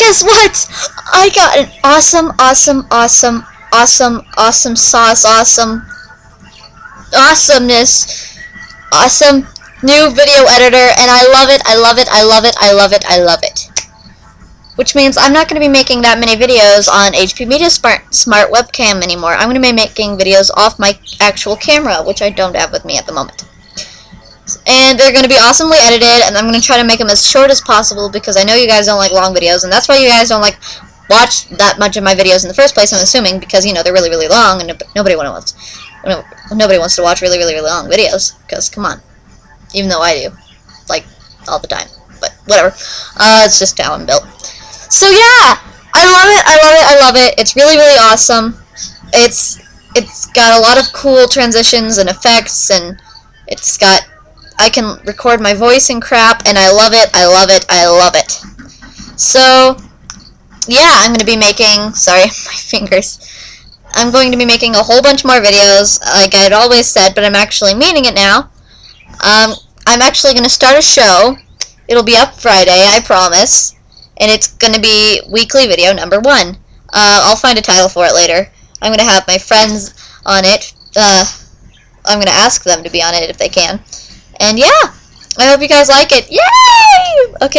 guess what? I got an awesome sauce, awesomeness, awesome new video editor, and I love it, Which means I'm not going to be making that many videos on HP Media Smart Webcam anymore. I'm going to be making videos off my actual camera, which I don't have with me at the moment. And they're going to be awesomely edited, and I'm going to try to make them as short as possible because I know you guys don't like long videos, and that's why you guys don't like watch that much of my videos in the first place, I'm assuming, because, you know, they're really, really long, and nobody wants to watch really, really, really long videos, because, come on. Even though I do. Like, all the time. But, whatever. It's just how I'm built. So, yeah! I love it. It's really, really awesome. It's got a lot of cool transitions and effects, and I can record my voice and crap, and I love it. So, yeah, I'm going to be making, sorry, my fingers, I'm going to be making a whole bunch more videos, like I had always said, but I'm actually meaning it now. I'm actually going to start a show. It'll be up Friday, I promise, and it's going to be weekly video number 1. I'll find a title for it later. I'm going to have my friends on it. I'm going to ask them to be on it if they can. And yeah, I hope you guys like it. Yay! Okay, bye.